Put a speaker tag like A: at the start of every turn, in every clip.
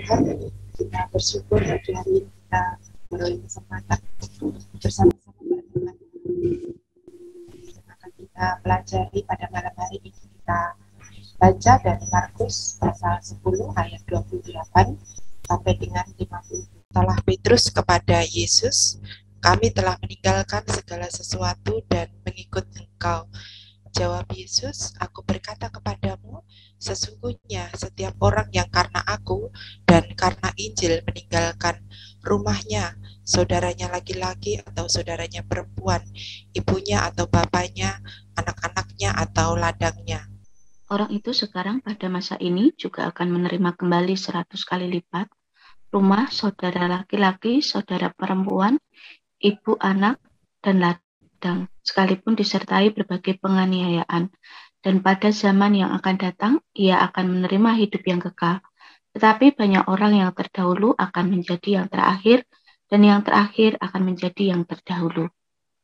A: Tuhan, kita bersyukur pagi hari ini kita memperoleh kesempatan bersama-sama berdoa. Yang akan kita pelajari pada malam hari ini, kita baca dari Markus pasal 10 ayat 28 sampai dengan 50. Katalah Petrus kepada Yesus, "Kami telah meninggalkan segala sesuatu dan mengikut Engkau." Jawab Yesus, "Aku berkata kepadamu, sesungguhnya setiap orang yang karena aku dan karena Injil meninggalkan rumahnya, saudaranya laki-laki atau saudaranya perempuan, ibunya atau bapaknya, anak-anaknya atau ladangnya."
B: Orang itu sekarang pada masa ini juga akan menerima kembali 100 kali lipat rumah, saudara laki-laki, saudara perempuan, ibu, anak, dan ladang, sekalipun disertai berbagai penganiayaan. Dan pada zaman yang akan datang, ia akan menerima hidup yang kekal. Tetapi banyak orang yang terdahulu akan menjadi yang terakhir, dan yang terakhir akan menjadi yang terdahulu.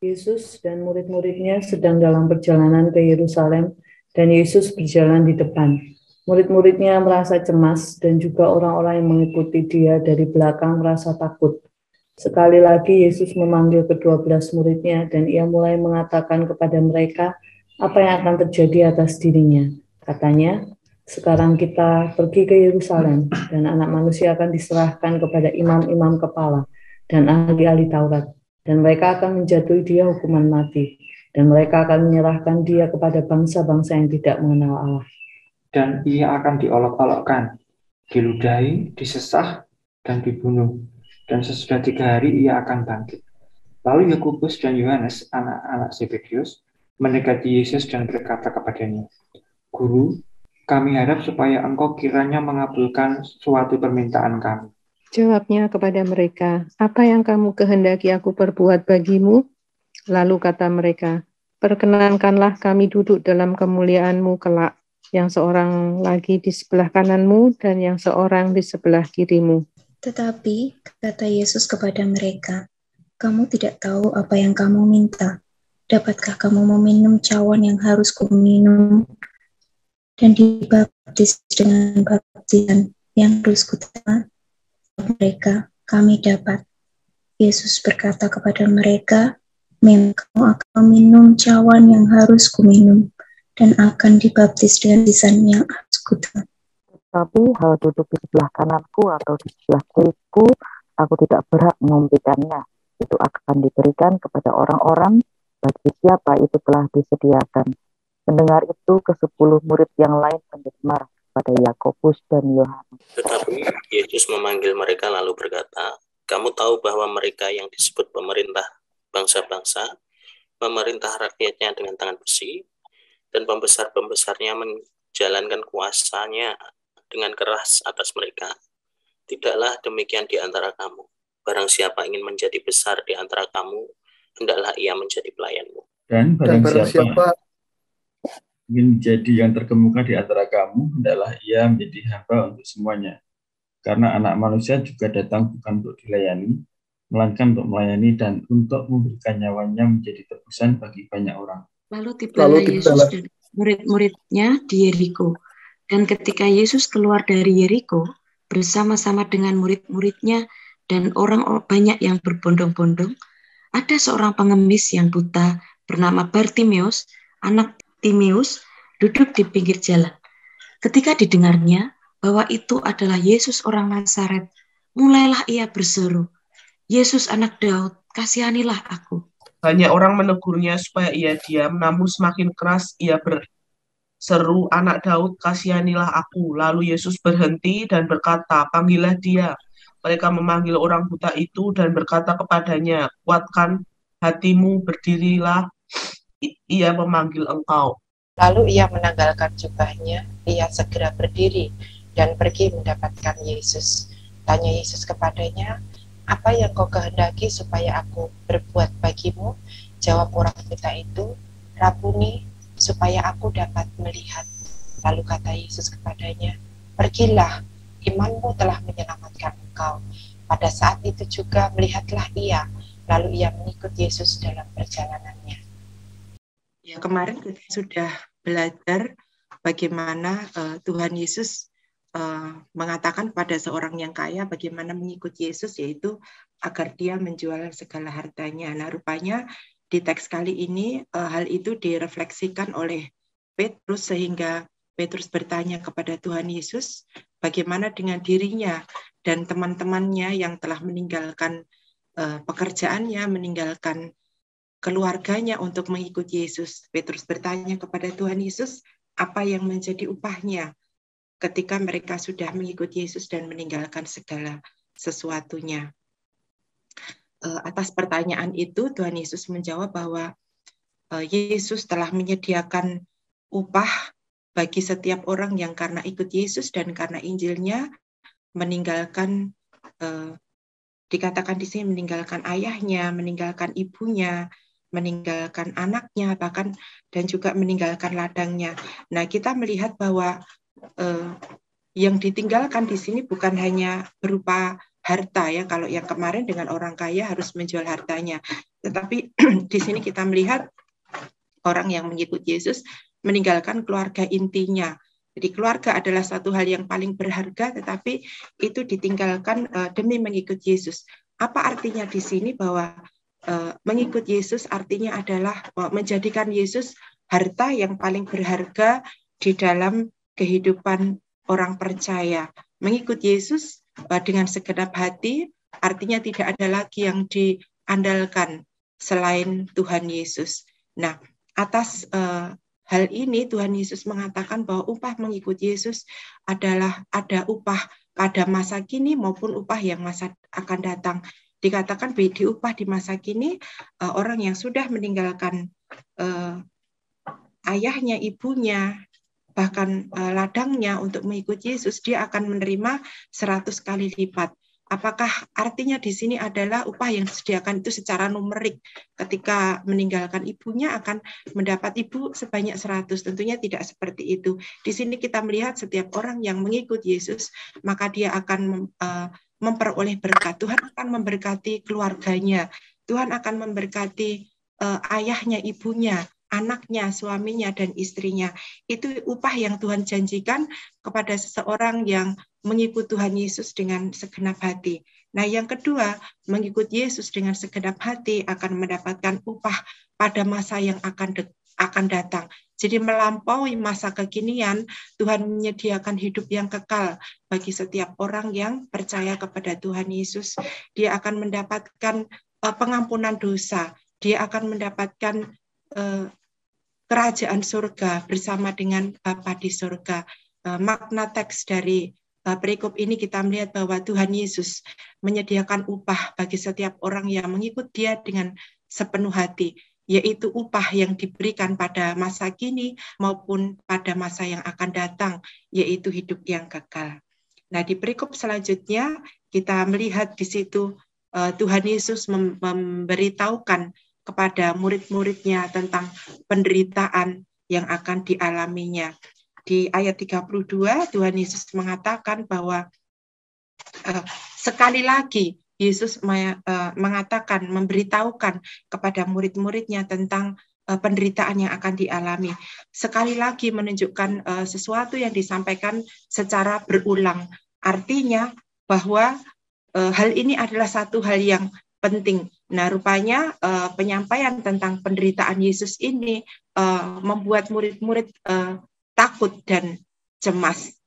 C: Yesus dan murid-muridnya sedang dalam perjalanan ke Yerusalem, dan Yesus berjalan di depan. Murid-muridnya merasa cemas, dan juga orang-orang yang mengikuti dia dari belakang merasa takut. Sekali lagi Yesus memanggil ke-12 muridnya, dan ia mulai mengatakan kepada mereka apa yang akan terjadi atas dirinya. Katanya, "Sekarang kita pergi ke Yerusalem, dan anak manusia akan diserahkan kepada imam-imam kepala dan ahli-ahli Taurat, dan mereka akan menjatuhi dia hukuman mati, dan mereka akan menyerahkan dia kepada bangsa-bangsa yang tidak mengenal Allah.
D: Dan ia akan diolok-olokkan, diludahi, disesah, dan dibunuh. Dan sesudah 3 hari ia akan bangkit." Lalu Yakobus dan Yohanes, anak-anak Zebedeus, mendekati Yesus dan berkata kepadanya, "Guru, kami harap supaya engkau kiranya mengabulkan suatu permintaan kami."
E: Jawabnya kepada mereka, "Apa yang kamu kehendaki aku perbuat bagimu?" Lalu kata mereka, "Perkenankanlah kami duduk dalam kemuliaan-Mu kelak, yang seorang lagi di sebelah kananmu dan yang seorang di sebelah kirimu."
F: Tetapi, kata Yesus kepada mereka, "Kamu tidak tahu apa yang kamu minta. Dapatkah kamu meminum cawan yang harus kuminum dan dibaptis dengan baptisan yang harus kuterima?" Mereka, "Kami dapat." Yesus berkata kepada mereka, "Memang kamu akan meminum cawan yang harus kuminum dan akan dibaptis dengan baptisan yang harus kuterima.
G: Tapi hal duduk di sebelah kananku atau di sebelah kiriku, aku tidak berhak memberikannya. Itu akan diberikan kepada orang-orang bagi siapa itu telah disediakan." Mendengar itu, ke-10 murid yang lain menjadi marah kepada Yakobus dan Yohanes.
H: Tetapi Yesus memanggil mereka lalu berkata, "Kamu tahu bahwa mereka yang disebut pemerintah bangsa-bangsa memerintah rakyatnya dengan tangan besi, dan pembesar-pembesarnya menjalankan kuasanya dengan keras atas mereka. Tidaklah demikian di antara kamu. Barang siapa ingin menjadi besar di antara kamu, hendaklah ia menjadi pelayanmu.
I: Dan barang siapa ingin menjadi yang terkemuka di antara kamu, hendaklah ia menjadi hamba untuk semuanya. Karena Anak Manusia juga datang bukan untuk dilayani, melainkan untuk melayani dan untuk memberikan nyawanya menjadi tebusan bagi banyak orang."
B: Lalu tibalah Yesus dan murid-muridnya di Yeriko. Dan ketika Yesus keluar dari Yeriko, bersama-sama dengan murid-muridnya dan orang banyak yang berbondong-bondong, ada seorang pengemis yang buta bernama Bartimeus, anak Timeus, duduk di pinggir jalan. Ketika didengarnya bahwa itu adalah Yesus orang Nazaret, mulailah ia berseru, "Yesus anak Daud, kasihanilah aku."
J: Banyak orang menegurnya supaya ia diam, namun semakin keras ia berseru, "Anak Daud, kasihanilah aku." Lalu Yesus berhenti dan berkata, "Panggillah dia." Mereka memanggil orang buta itu dan berkata kepadanya, "Kuatkan hatimu, berdirilah, ia memanggil engkau."
A: Lalu ia menanggalkan jubahnya, ia segera berdiri dan pergi mendapatkan Yesus. Tanya Yesus kepadanya, "Apa yang kau kehendaki supaya aku berbuat bagimu?" Jawab orang buta itu, "Rabuni, supaya aku dapat melihat." Lalu kata Yesus kepadanya, "Pergilah, imanmu telah menyelamatkan engkau." Pada saat itu juga melihatlah ia, lalu ia mengikut Yesus dalam perjalanannya.
K: Ya, kemarin kita sudah belajar bagaimana Tuhan Yesus
A: mengatakan pada seorang yang kaya bagaimana mengikut Yesus, yaitu agar dia menjual segala hartanya. Nah, rupanya di teks kali ini hal itu direfleksikan oleh Petrus, sehingga Petrus bertanya kepada Tuhan Yesus, bagaimana dengan dirinya dan teman-temannya yang telah meninggalkan pekerjaannya, meninggalkan keluarganya untuk mengikut Yesus. Petrus bertanya kepada Tuhan Yesus, apa yang menjadi upahnya ketika mereka sudah mengikut Yesus dan meninggalkan segala sesuatunya. Atas pertanyaan itu, Tuhan Yesus menjawab bahwa Yesus telah menyediakan upah bagi setiap orang yang karena ikut Yesus dan karena Injilnya meninggalkan, dikatakan di sini meninggalkan ayahnya, meninggalkan ibunya, meninggalkan anaknya, bahkan dan juga meninggalkan ladangnya. Nah, kita melihat bahwa yang ditinggalkan di sini bukan hanya berupa harta ya, kalau yang kemarin dengan orang kaya harus menjual hartanya, tetapi di sini kita melihat orang yang mengikut Yesus meninggalkan keluarga intinya. Jadi keluarga adalah satu hal yang paling berharga, tetapi itu ditinggalkan demi mengikut Yesus. Apa artinya di sini bahwa mengikut Yesus artinya adalah menjadikan Yesus harta yang paling berharga di dalam kehidupan orang percaya. Mengikut Yesus dengan segenap hati artinya tidak ada lagi yang diandalkan selain Tuhan Yesus. Nah, atas hal ini Tuhan Yesus mengatakan bahwa upah mengikut Yesus adalah ada upah pada masa kini maupun upah yang masa akan datang. Dikatakan di upah di masa kini, orang yang sudah meninggalkan ayahnya, ibunya, bahkan ladangnya untuk mengikut Yesus, dia akan menerima 100 kali lipat. Apakah artinya di sini adalah upah yang disediakan itu secara numerik? Ketika meninggalkan ibunya akan mendapat ibu sebanyak 100. Tentunya tidak seperti itu. Di sini kita melihat setiap orang yang mengikut Yesus, maka dia akan memperoleh berkat. Tuhan akan memberkati keluarganya. Tuhan akan memberkati ayahnya, ibunya, anaknya, suaminya, dan istrinya. Itu upah yang Tuhan janjikan kepada seseorang yang mengikut Tuhan Yesus dengan segenap hati. Nah, yang kedua, mengikut Yesus dengan segenap hati akan mendapatkan upah pada masa yang akan datang. Jadi melampaui masa kekinian, Tuhan menyediakan hidup yang kekal bagi setiap orang yang percaya kepada Tuhan Yesus. Dia akan mendapatkan pengampunan dosa. Dia akan mendapatkan kerajaan surga bersama dengan Bapa di surga. Makna teks dari perikop ini kita melihat bahwa Tuhan Yesus menyediakan upah bagi setiap orang yang mengikut Dia dengan sepenuh hati, yaitu upah yang diberikan pada masa kini maupun pada masa yang akan datang, yaitu hidup yang kekal. Nah, di perikop selanjutnya kita melihat di situ Tuhan Yesus memberitahukan kepada murid-muridnya tentang penderitaan yang akan dialaminya. Di ayat 32, Tuhan Yesus mengatakan bahwa sekali lagi Yesus mengatakan, memberitahukan kepada murid-muridnya tentang penderitaan yang akan dialami. Sekali lagi menunjukkan sesuatu yang disampaikan secara berulang. Artinya bahwa hal ini adalah satu hal yang penting. Nah, rupanya penyampaian tentang penderitaan Yesus ini membuat murid-murid takut dan cemas.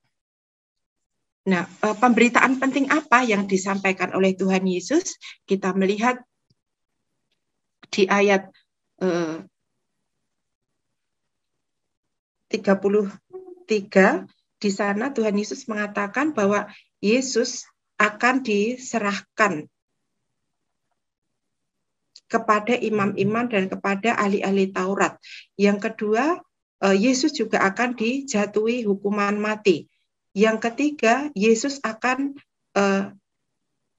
A: Nah, pemberitaan penting apa yang disampaikan oleh Tuhan Yesus? Kita melihat di ayat 33, di sana Tuhan Yesus mengatakan bahwa Yesus akan diserahkan kepada imam-imam dan kepada ahli-ahli Taurat. Yang kedua, Yesus juga akan dijatuhi hukuman mati. Yang ketiga, Yesus akan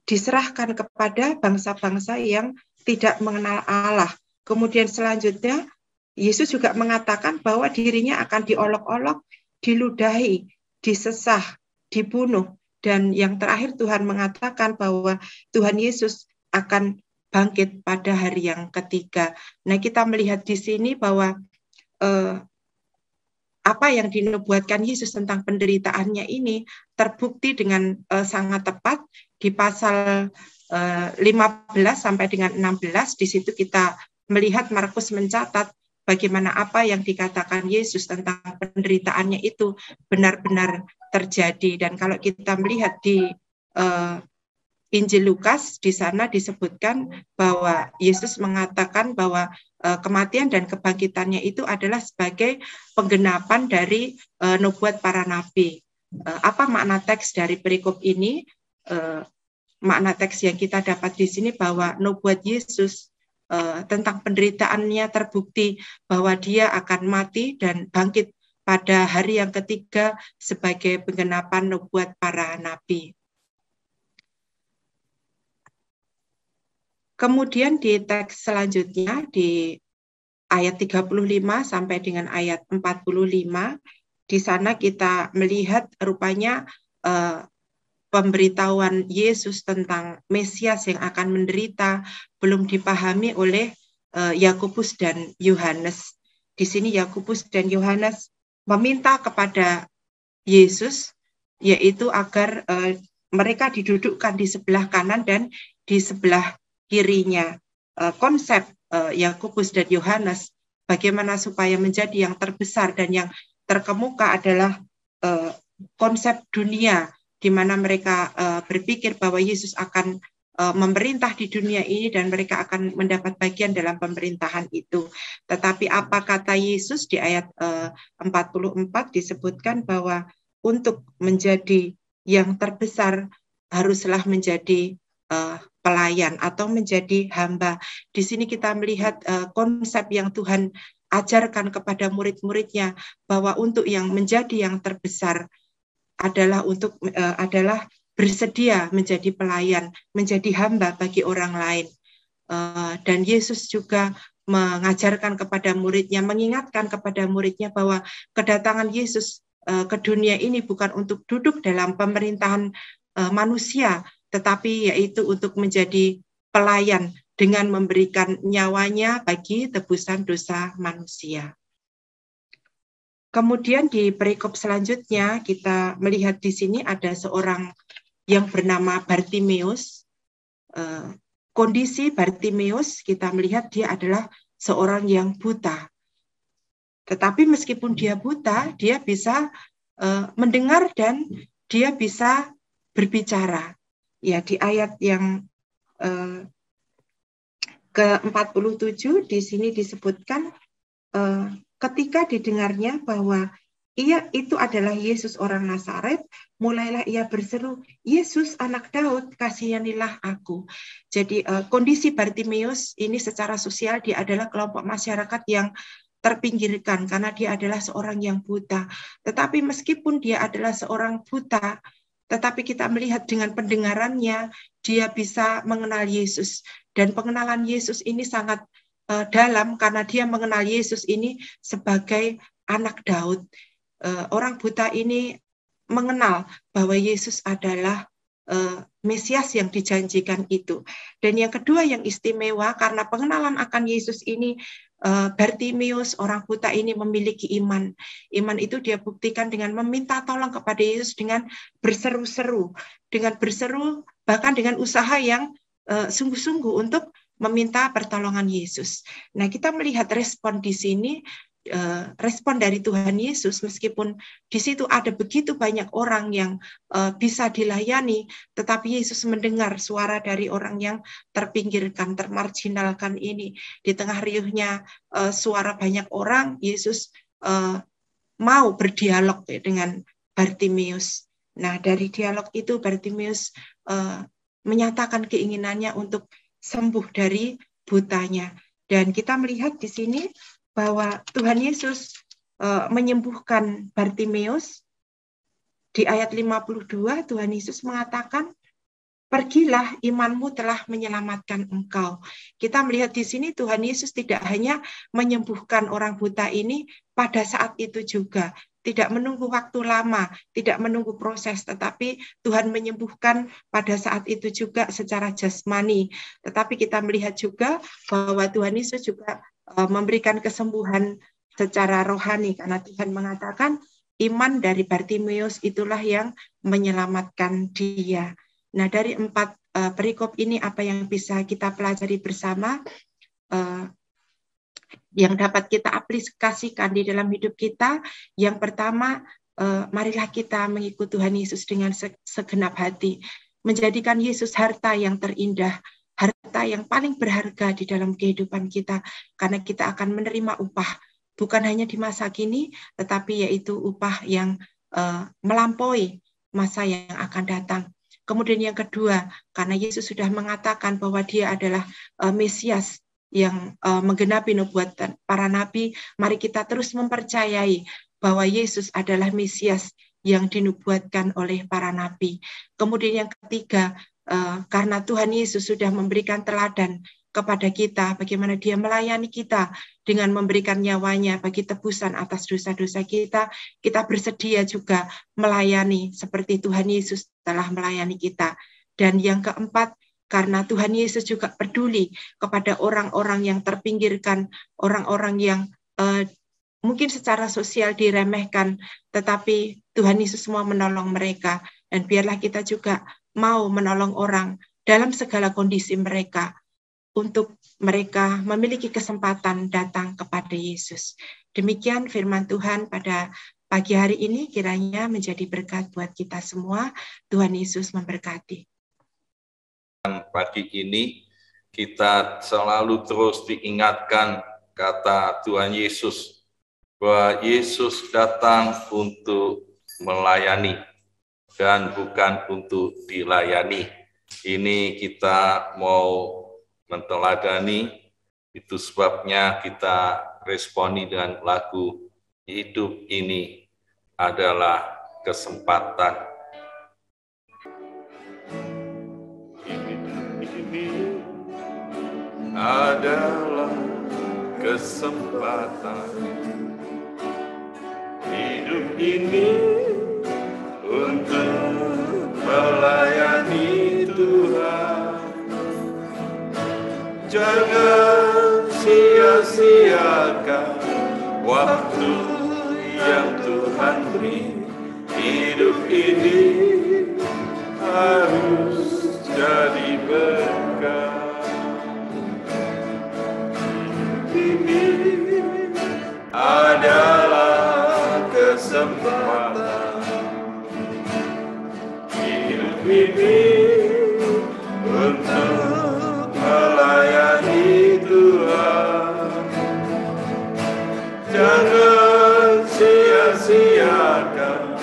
A: diserahkan kepada bangsa-bangsa yang tidak mengenal Allah. Kemudian selanjutnya, Yesus juga mengatakan bahwa dirinya akan diolok-olok, diludahi, disesah, dibunuh. Dan yang terakhir Tuhan mengatakan bahwa Tuhan Yesus akan bangkit pada hari yang ketiga. Nah, kita melihat di sini bahwa apa yang dinubuatkan Yesus tentang penderitaannya ini terbukti dengan sangat tepat di pasal 15 sampai dengan 16. Di situ kita melihat Markus mencatat bagaimana apa yang dikatakan Yesus tentang penderitaannya itu benar-benar terjadi. Dan kalau kita melihat di Injil Lukas, di sana disebutkan bahwa Yesus mengatakan bahwa kematian dan kebangkitannya itu adalah sebagai penggenapan dari nubuat para nabi. Apa makna teks dari perikop ini? Makna teks yang kita dapat di sini bahwa nubuat Yesus tentang penderitaannya terbukti bahwa dia akan mati dan bangkit pada hari yang ketiga sebagai penggenapan nubuat para nabi. Kemudian di teks selanjutnya di ayat 35 sampai dengan ayat 45, di sana kita melihat rupanya pemberitahuan Yesus tentang Mesias yang akan menderita belum dipahami oleh Yakobus dan Yohanes. Di sini Yakobus dan Yohanes meminta kepada Yesus yaitu agar mereka didudukkan di sebelah kanan dan di sebelah kirinya. Konsep Yakobus dan Yohanes bagaimana supaya menjadi yang terbesar dan yang terkemuka adalah konsep dunia, di mana mereka berpikir bahwa Yesus akan memerintah di dunia ini dan mereka akan mendapat bagian dalam pemerintahan itu. Tetapi apa kata Yesus di ayat 44 disebutkan bahwa untuk menjadi yang terbesar haruslah menjadi pelayan atau menjadi hamba. Di sini kita melihat konsep yang Tuhan ajarkan kepada murid-muridnya bahwa untuk yang menjadi yang terbesar adalah adalah bersedia menjadi pelayan, menjadi hamba bagi orang lain. Dan Yesus juga mengajarkan kepada muridnya, mengingatkan kepada muridnya bahwa kedatangan Yesus ke dunia ini bukan untuk duduk dalam pemerintahan manusia, tetapi yaitu untuk menjadi pelayan dengan memberikan nyawanya bagi tebusan dosa manusia. Kemudian di perikop selanjutnya kita melihat di sini ada seorang yang bernama Bartimeus. Kondisi Bartimeus kita melihat dia adalah seorang yang buta. Tetapi meskipun dia buta, dia bisa mendengar dan dia bisa berbicara. Ya, di ayat yang ke-47 di sini disebutkan ketika didengarnya bahwa ia itu adalah Yesus orang Nazaret, mulailah ia berseru, Yesus anak Daud, kasihanilah aku. Jadi kondisi Bartimeus ini secara sosial dia adalah kelompok masyarakat yang terpinggirkan karena dia adalah seorang yang buta. Tetapi meskipun dia adalah seorang buta, tetapi kita melihat dengan pendengarannya, dia bisa mengenal Yesus. Dan pengenalan Yesus ini sangat dalam karena dia mengenal Yesus ini sebagai anak Daud. Orang buta ini mengenal bahwa Yesus adalah Mesias yang dijanjikan itu. Dan yang kedua yang istimewa, karena pengenalan akan Yesus ini, Bartimeus, orang buta ini memiliki iman. Iman itu dia buktikan dengan meminta tolong kepada Yesus dengan berseru-seru. Dengan berseru, bahkan dengan usaha yang sungguh-sungguh untuk meminta pertolongan Yesus. Nah, kita melihat respon di sini, respon dari Tuhan Yesus, meskipun di situ ada begitu banyak orang yang bisa dilayani, tetapi Yesus mendengar suara dari orang yang terpinggirkan, termarginalkan ini. Di tengah riuhnya suara banyak orang, Yesus mau berdialog dengan Bartimeus. Nah, dari dialog itu Bartimeus menyatakan keinginannya untuk sembuh dari butanya. Dan kita melihat di sini bahwa Tuhan Yesus menyembuhkan Bartimeus. Di ayat 52 Tuhan Yesus mengatakan, pergilah, imanmu telah menyelamatkan engkau. Kita melihat di sini Tuhan Yesus tidak hanya menyembuhkan orang buta ini pada saat itu juga, tidak menunggu waktu lama, tidak menunggu proses, tetapi Tuhan menyembuhkan pada saat itu juga secara jasmani. Tetapi kita melihat juga bahwa Tuhan Yesus juga memberikan kesembuhan secara rohani, karena Tuhan mengatakan iman dari Bartimeus itulah yang menyelamatkan dia. Nah, dari 4 perikop ini apa yang bisa kita pelajari bersama, yang dapat kita aplikasikan di dalam hidup kita? Yang pertama, marilah kita mengikuti Tuhan Yesus dengan segenap hati, menjadikan Yesus harta yang terindah, harta yang paling berharga di dalam kehidupan kita, karena kita akan menerima upah, bukan hanya di masa kini, tetapi yaitu upah yang melampaui masa yang akan datang. Kemudian yang kedua, karena Yesus sudah mengatakan bahwa dia adalah Mesias yang menggenapi nubuatan para nabi, mari kita terus mempercayai bahwa Yesus adalah Mesias yang dinubuatkan oleh para nabi. Kemudian yang ketiga, karena Tuhan Yesus sudah memberikan teladan kepada kita, bagaimana dia melayani kita dengan memberikan nyawanya bagi tebusan atas dosa-dosa kita, kita bersedia juga melayani seperti Tuhan Yesus telah melayani kita. Dan yang keempat, karena Tuhan Yesus juga peduli kepada orang-orang yang terpinggirkan, orang-orang yang mungkin secara sosial diremehkan, tetapi Tuhan Yesus mau menolong mereka. Dan biarlah kita juga mau menolong orang dalam segala kondisi mereka, untuk mereka memiliki kesempatan datang kepada Yesus. Demikian firman Tuhan pada pagi hari ini, kiranya menjadi berkat buat kita semua. Tuhan Yesus memberkati.
K: Pagi ini kita selalu terus diingatkan kata Tuhan Yesus, bahwa Yesus datang untuk melayani dan bukan untuk dilayani. Ini kita mau menteladani, itu sebabnya kita responi dengan lagu Hidup Ini Adalah Kesempatan. Hidup ini adalah kesempatan. Hidup ini untuk melayani Tuhan. Jangan sia-siakan waktu yang Tuhan beri. Hidup ini harus jadi berkat. Hidup ini adalah kesempatan. Hidup ini untuk melayani Tuhan. Jangan sia-siakan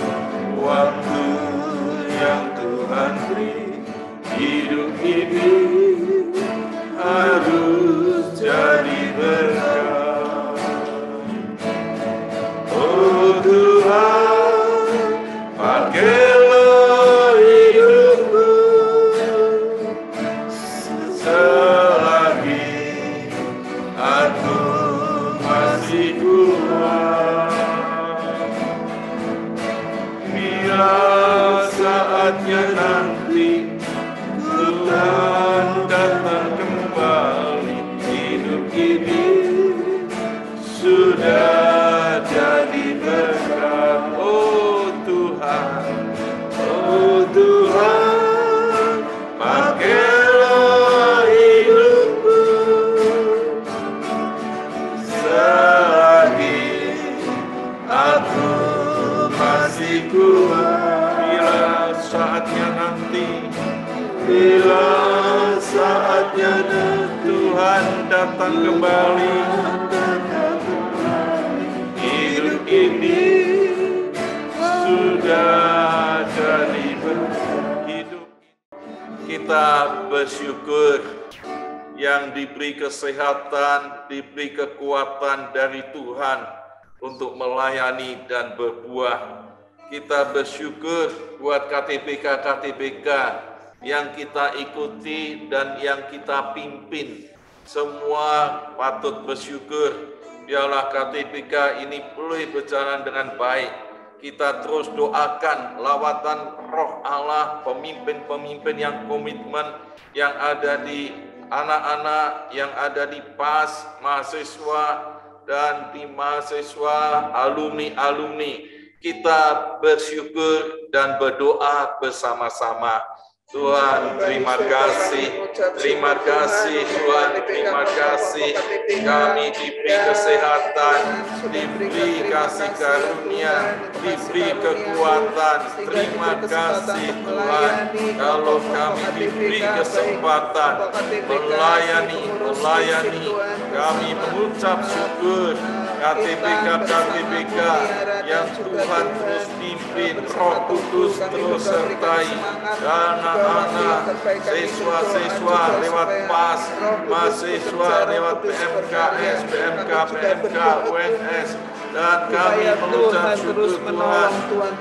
K: waktu yang Tuhan beri. Hidup ini harus jadi berkat. Oh Tuhan, pakailah hidupku selagi aku masih kuat. Bila saatnya nanti Tuhan datang kembali, hidup ini sudah jadi berkat. Oh Tuhan, pakailah hidupku selagi aku masih kuat. Bila saatnya Tuhan datang kembali, hidup ini sudah jadi hidup. Kita bersyukur yang diberi kesehatan, diberi kekuatan dari Tuhan untuk melayani dan berbuah. Kita bersyukur buat KTBK yang kita ikuti dan yang kita pimpin. Semua patut bersyukur. Biarlah KTBK ini boleh berjalan dengan baik. Kita terus doakan lawatan Roh Allah, pemimpin-pemimpin yang komitmen, yang ada di anak-anak, yang ada di PAS, mahasiswa, dan tim mahasiswa, alumni-alumni. Kita bersyukur dan berdoa bersama-sama. Tuhan, terima kasih Tuhan, terima kasih kami diberi kesehatan, diberi kasih karunia, diberi kekuatan. Terima kasih Tuhan, kalau kami diberi kesempatan melayani, kami mengucap syukur. KTPK yang Tuhan terus pimpin, Roh Kudus terus sertai anak-anak, siswa-siswa lewat PAS, mahasiswa lewat PMKS, PMK, UNS, dan kami mengucap syukur Tuhan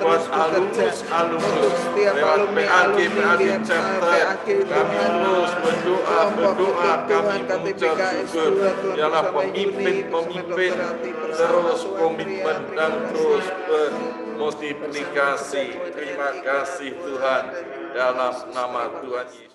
K: buat alumnus lewat PAG chapter. Kami terus berdoa, kami mengucap syukur ialah pemimpin terus komitmen dan terus bermultiplikasi. Terima kasih Tuhan, dalam nama Tuhan Yesus.